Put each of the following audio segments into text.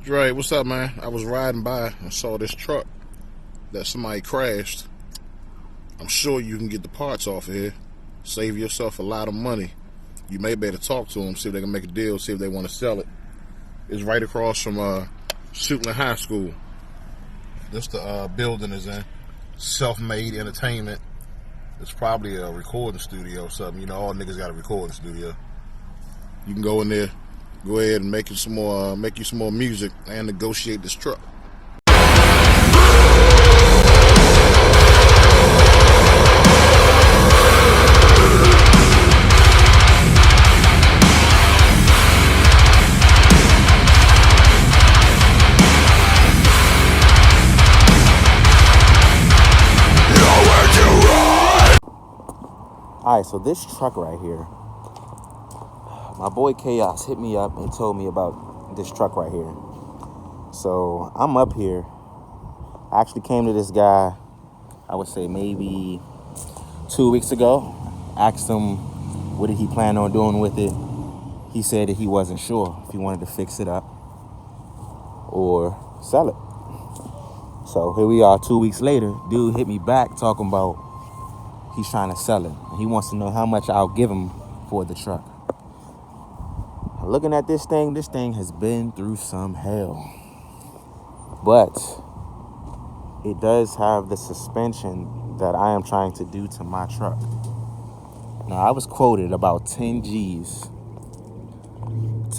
Dre, what's up, man? I was riding by and saw this truck that somebody crashed. I'm sure you can get the parts off of here. Save yourself a lot of money. You may better talk to them, see if they can make a deal, see if they want to sell it. It's right across from Suitland High School. This the building is in. Self-made entertainment. It's probably a recording studio or something. You know, all niggas got a recording studio. You can go in there, go ahead and make you some more music and negotiate this truck. Alright, so this truck right here, my boy Chaos hit me up and told me about this truck right here. So I'm up here. I actually came to this guy, I would say maybe 2 weeks ago. Asked him what did he plan on doing with it. He said that he wasn't sure if he wanted to fix it up or sell it. So here we are 2 weeks later. Dude hit me back talking about he's trying to sell it. He wants to know how much I'll give him for the truck. Looking at this thing has been through some hell. But it does have the suspension that I am trying to do to my truck. Now, I was quoted about 10 G's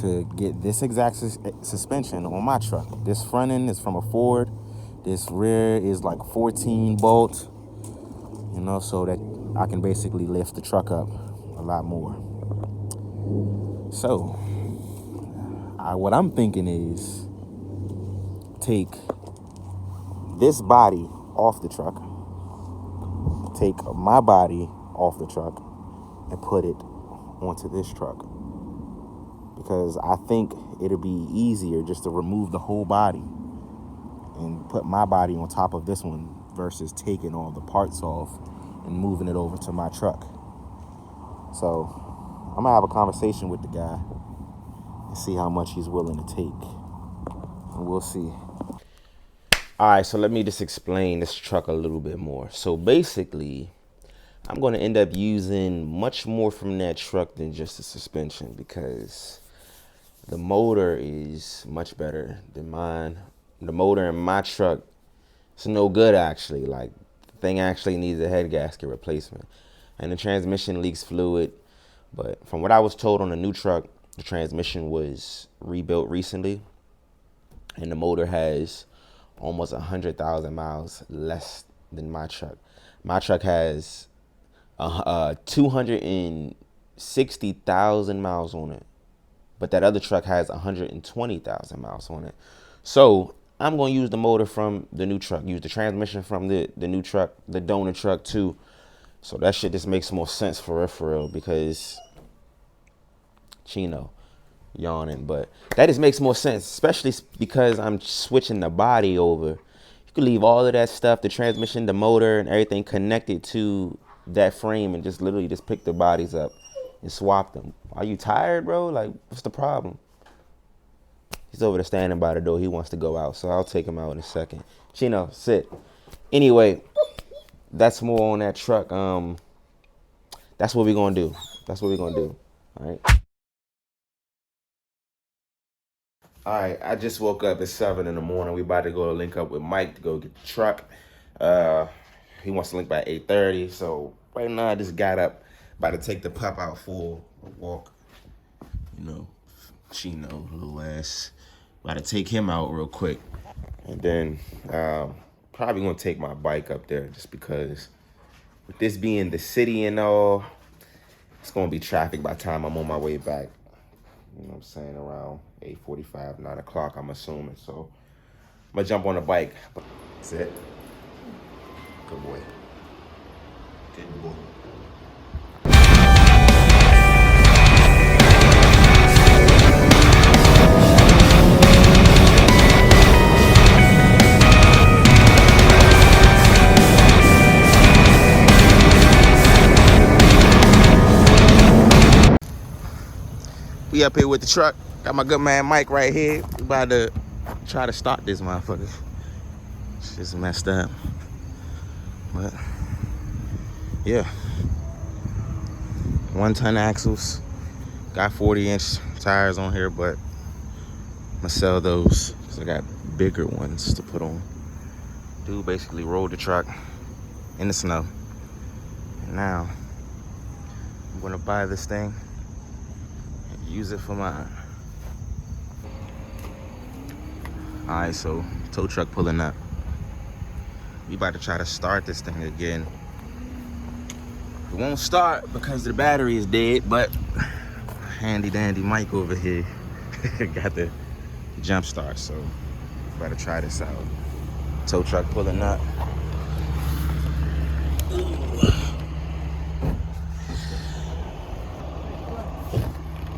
to get this exact suspension on my truck. This front end is from a Ford. This rear is like 14 bolt. You know, so that I can basically lift the truck up a lot more. So, what I'm thinking is take this body off the truck, take my body off the truck, and put it onto this truck. Because I think it'll be easier just to remove the whole body and put my body on top of this one versus taking all the parts off and moving it over to my truck. So I'm gonna have a conversation with the guy and see how much he's willing to take, and we'll see. All right, so let me just explain this truck a little bit more. So basically, I'm gonna end up using much more from that truck than just the suspension, because the motor is much better than mine. The motor in my truck, it's no good actually. Like, the thing actually needs a head gasket replacement. And the transmission leaks fluid. But from what I was told on the new truck, the transmission was rebuilt recently. And the motor has almost 100,000 miles less than my truck. My truck has 260,000 miles on it. But that other truck has 120,000 miles on it. So I'm going to use the motor from the new truck, use the transmission from the new truck, the donor truck too. So that shit just makes more sense for real, because Chino yawning, but that just makes more sense, especially because I'm switching the body over. You can leave all of that stuff, the transmission, the motor, and everything connected to that frame, and just literally just pick the bodies up and swap them. Are you tired, bro? Like, what's the problem? He's over there standing by the door. He wants to go out, so I'll take him out in a second. Chino, sit. Anyway, that's more on that truck. That's what we're gonna do. All right. All right, I just woke up at 7 in the morning. We about to go link up with Mike to go get the truck. He wants to link by 8:30. So right now I just got up, about to take the pup out for a walk. You know, Chino, little ass. About to take him out real quick. And then probably gonna take my bike up there, just because with this being the city and all, it's gonna be traffic by the time I'm on my way back. You know what I'm saying? Around 8:45, 9 o'clock, I'm assuming. So I'm gonna jump on the bike. That's it. Good boy. Good boy. We up here with the truck. Got my good man Mike right here. We about to try to start this motherfucker. It's just messed up. But yeah, 1-ton axles. Got 40-inch tires on here, but I'm gonna sell those because I got bigger ones to put on. Dude basically rolled the truck in the snow. And now I'm gonna buy this thing and use it for mine. Alright, so tow truck pulling up. We about to try to start this thing again. It won't start because the battery is dead, but handy dandy Mike over here got the jump start, so about to try this out. Tow truck pulling up.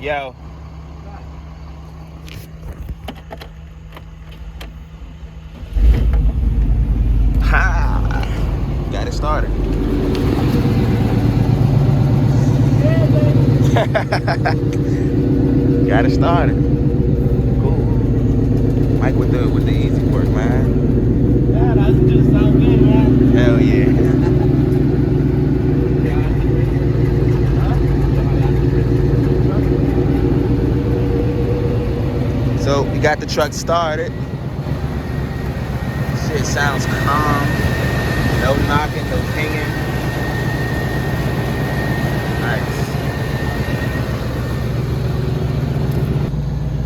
Yo. Ha! Got it started. Got it started. Cool. Mike with the easy work, man. Yeah, that's just sound good, man. Hell yeah. So we got the truck started. Shit sounds calm. No knocking, no pinging. Nice.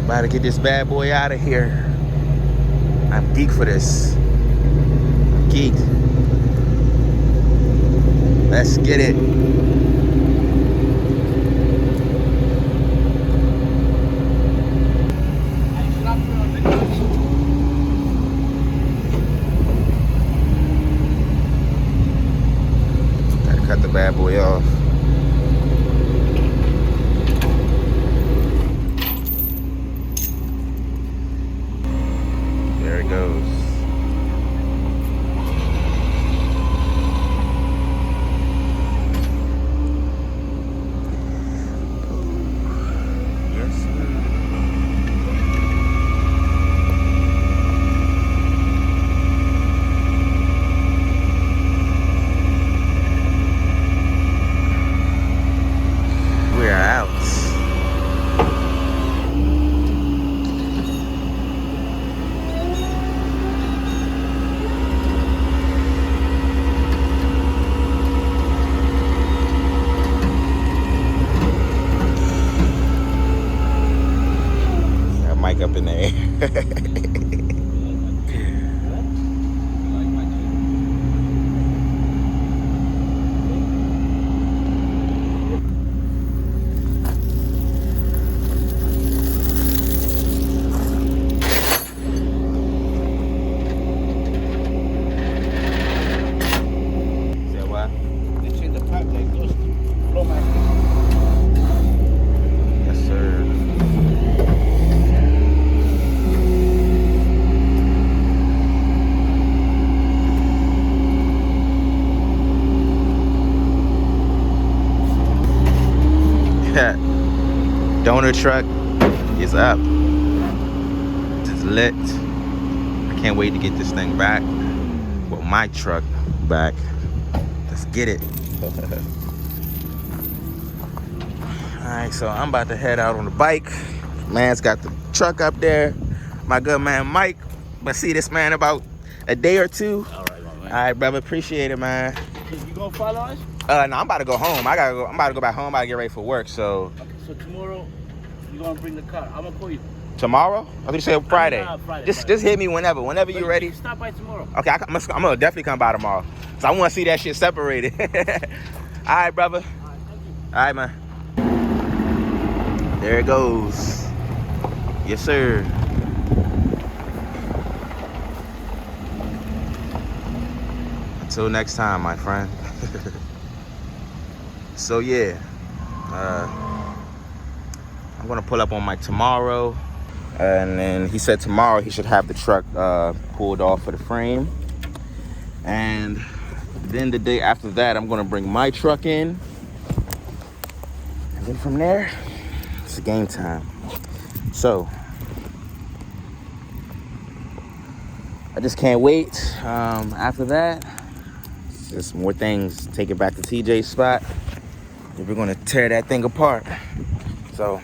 About to get this bad boy out of here. I'm geek for this. Geek. Let's get it. Gotta cut the bad boy off. There it goes. Yes, sir. We're out. Got Mike up in the air. Say what? They change the pipe that goes to flow my Yes, sir. Donor truck is up. It's lit. I can't wait to get this thing back. Well, my truck back. Let's get it. Alright, so I'm about to head out on the bike. Man's got the truck up there. My good man Mike. But see this man about a day or two. All right, my man. Alright, brother, appreciate it, man. You gonna follow us? No, I'm about to go home. I'm about to go back home. I'm about to get ready for work. So Okay, so tomorrow you gonna bring the car. I'm gonna call you. tomorrow? I think you said Friday. Friday. Just hit me whenever you're But ready. Stop by tomorrow. Okay, I'm gonna definitely come by tomorrow. So I want to see that shit separated. All right, brother. All right, thank you. All right, man. There it goes. Yes, sir. Until next time, my friend. So yeah, I'm gonna pull up on Mike tomorrow, and then he said tomorrow he should have the truck pulled off for the frame, and then the day after that I'm gonna bring my truck in, and then from there it's game time. So I just can't wait. After that, just more things. Take it back to TJ's spot. We're gonna tear that thing apart. So,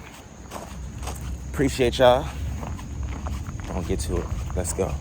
appreciate y'all. Don't get to it. Let's go.